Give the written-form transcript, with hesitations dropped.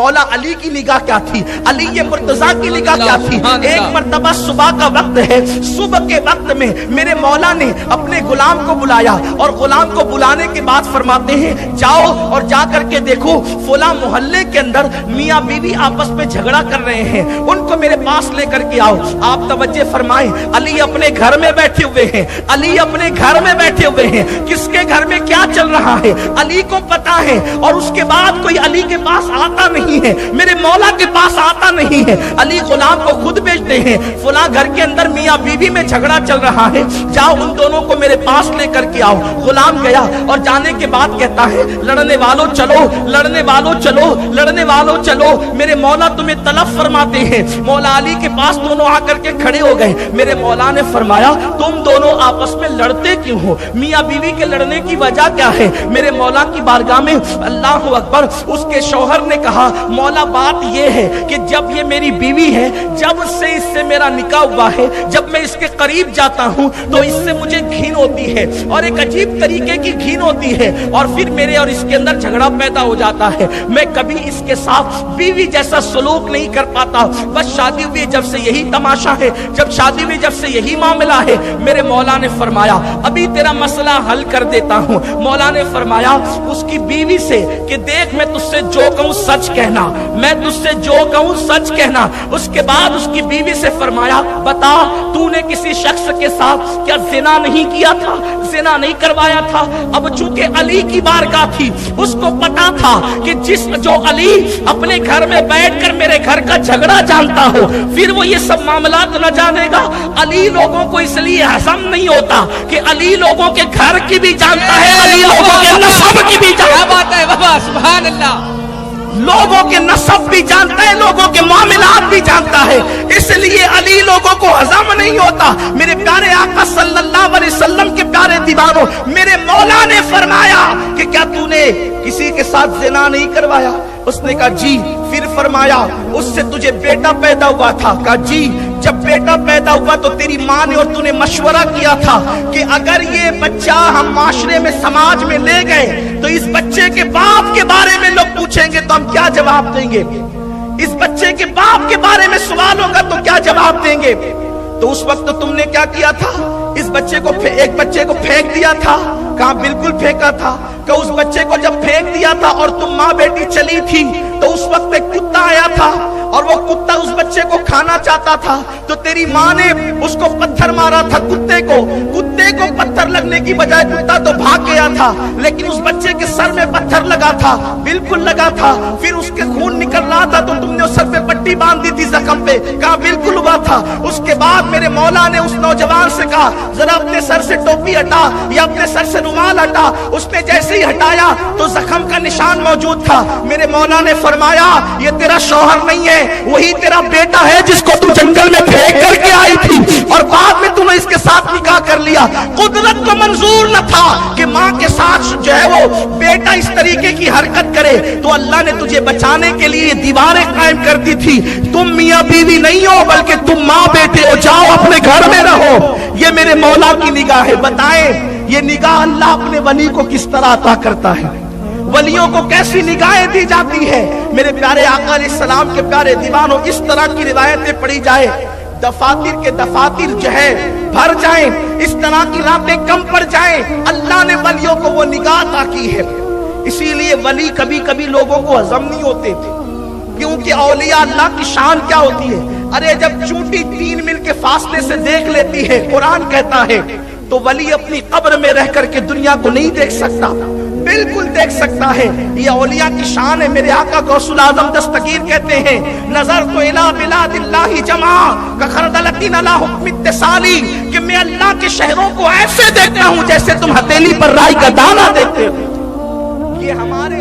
مولا علی کی نگاہ کیا تھی، علی مرتضیٰ کی نگاہ کیا تھی۔ ایک مرتبہ صبح کا وقت ہے، صبح کے وقت میں میرے مولا نے اپنے غلام کو بلایا اور غلام کو بلانے کے بعد فرماتے ہیں جاؤ اور جا کر کے دیکھو فلاں محلے کے اندر میاں بیوی آپس میں جھگڑا کر رہے ہیں، ان کو میرے پاس لے کر کے آؤ۔ آپ توجہ فرمائیں، علی اپنے گھر میں بیٹھے ہوئے ہیں، علی اپنے گھر میں بیٹھے ہوئے ہیں، کس کے گھر میں کیا چل رہا ہے علی کو پتا ہے، اور اس کے بعد کوئی علی کے پاس آتا نہیں ہے، میرے مولا کے پاس آتا نہیں ہے۔ علی غلام کو خود بھیجتے ہیں، فلاں گھر کے اندر میاں بیوی میں جھگڑا چل رہا ہے، جاؤ ان دونوں کو میرے پاس لے کر کے آؤ۔ غلام گیا اور جانے کے بعد کہتا ہے لڑنے والوں چلو، لڑنے والوں چلو، لڑنے والوں چلو، میرے مولا تمہیں طلب فرماتے ہیں۔ مولا علی کے پاس دونوں آ کر کے کھڑے ہو گئے، میرے مولا نے فرمایا تم دونوں آپس میں لڑتے کیوں ہو، میاں بیوی کے لڑنے کی وجہ کیا ہے؟ میرے مولا کی بارگاہ میں اللہ اکبر، اس کے شوہر نے کہا مولا بات یہ ہے کہ جب یہ میری بیوی ہے، جب سے اس سے میرا نکاح ہوا ہے، جب میں اس کے قریب جاتا ہوں تو اس سے مجھے گھن ہوتی ہے اور ایک عجیب طریقے کی گھن ہوتی ہے، اور پھر میرے اور اس کے اندر جھگڑا پیدا ہو جاتا ہے، میں کبھی اس کے ساتھ بیوی جیسا سلوک نہیں کر پاتا، بس شادی ہوئی جب سے یہی تماشا ہے، جب شادی ہوئی جب سے یہی معاملہ ہے۔ میرے مولا نے فرمایا ابھی تیرا مسئلہ حل کر دیتا ہوں۔ مولا نے فرمایا اس کی بیوی سے کہ دیکھ میں تجھ سے جو کہوں سچ کہنا، میں تجھ سے جو کہوں سچ کہنا۔ اس کے بعد اس کی بیوی سے فرمایا بتا تو نے کسی شخص کے ساتھ کیا زنا نہیں کیا تھا، زنا نہیں کروایا تھا؟ اب چونکہ علی کی بارگاہ تھی، اس کو پتا تھا کہ جو علی اپنے گھر میں بیٹھ کر میرے گھر کا جھگڑا جانتا ہو پھر وہ یہ سب معاملات نہ جانے گا۔ علی لوگوں کو اس لیے ہضم نہیں ہوتا کہ علی لوگوں کے گھر کی بھی جانتا ہے، علی لوگوں کے نسب کی بھی جانتا ہے، سبحان اللہ، لوگوں کے نسب بھی جانتا ہے، لوگوں کے معاملات بھی جانتا ہے، اس لیے علی لوگوں کو ہضم نہیں ہوتا۔ میرے پیارے آقا صلی اللہ علیہ وسلم کے پیارے دیوانوں، میرے مولا نے فرمایا کہ کیا تو نے کسی کے ساتھ زنا نہیں کروایا؟ اس نے کہا جی۔ پھر فرمایا اس سے تجھے بیٹا پیدا ہوا تھا؟ کہا جی۔ جب بیٹا پیدا ہوا تو تیری ماں نے اور تو نے مشورہ کیا تھا کہ اگر یہ بچہ ہم معاشرے میں سماج میں لے گئے تو اس بچے کے باپ کے بارے میں لوگ پوچھیں گے تو ہم کیا جواب دیں گے، اس بچے کے باپ کے بارے میں سوال ہوگا تو کیا جواب دیں گے؟ تو اس وقت تم نے کیا کیا تھا؟ اس بچے کو ایک بچے کو پھینک دیا تھا؟ کہاں بالکل پھینکا تھا۔ کہ اس بچے کو جب پھینک دیا تھا اور تم ماں بیٹی چلی تھی تو اس وقت ایک کتا آیا تھا اور وہ کتا اس بچے کو کھانا چاہتا تھا تو تیری ماں نے اس کو پتھر مارا تھا، کتے کو پتھر لگنے کی بجائے کتا تو بھاگ گیا تھا، لیکن اس بچے کے سر میں پتھر لگا تھا، بالکل لگا تھا، پھر اس کے خون نکل رہا تھا تو تم نے اس سر پہ پٹی باندھ دی تھی زخم پہ، کہا بالکل ہوا تھا۔ اس کے بعد میرے مولا نے اس نوجوان سے کہا ذرا اپنے سر سے ٹوپی ہٹا یا اپنے سر سے رومال ہٹا۔ اس نے جیسے ہی ہٹایا تو زخم کا نشان موجود تھا۔ میرے مولا نے فرمایا یہ تیرا شوہر نہیں ہے، وہی تیرا بیٹا ہے جس کو تو جنگل میں پھینک کر کے آئی تھی اور بعد میں تم نے اس کے ساتھ نکاح کر لیا۔ قدرت کو منظور نہ تھا کہ ماں کے ساتھ جو ہے وہ بیٹا اس طریقے کی حرکت کرے، تو اللہ نے تجھے بچانے کے لیے دیواریں قائم کر دی تھی۔ تم میاں بیوی نہیں ہو بلکہ تم ماں بیٹے ہو، جاؤ اپنے گھر میں رہو۔ یہ میرے مولا کی نگاہ ہے۔ بتائیں یہ نگاہ اللہ اپنے ولی کو کس طرح عطا کرتا ہے، ولیوں کو کیسی نگاہیں دی جاتی ہے۔ میرے پیارے آقا علیہ السلام کے پیارے دیوانوں، اس طرح کی روایتیں پڑھی جائے دفاتر کے دفاتر جو ہے بھر جائیں، اس طرح کی راتیں کم پڑ جائیں، اللہ نے ولیوں کو وہ نگاہ عطا کی ہے۔ اسی لیے ولی کبھی کبھی لوگوں کو ہضم نہیں ہوتے تھے، کیونکہ اولیاء اللہ کی شان کیا ہوتی ہے؟ ارے جب چونٹی 3 میل کے فاصلے سے دیکھ لیتی ہے، قرآن کہتا ہے، تو ولی اپنی قبر میں رہ کر کے دنیا کو نہیں دیکھ سکتا، بالکل دیکھ سکتا ہے۔ یہ اولیاء کی شان ہے۔ میرے آقا غوث العظم دستگیر کہتے ہیں نظر تو الہ بلاد اللہ جمع کخردلتین علی حکم اتصالی، کہ میں اللہ کے شہروں کو ایسے دیکھتا ہوں جیسے تم ہتھیلی پر رائی کا دانہ دیکھتے ہو۔ یہ ہمارے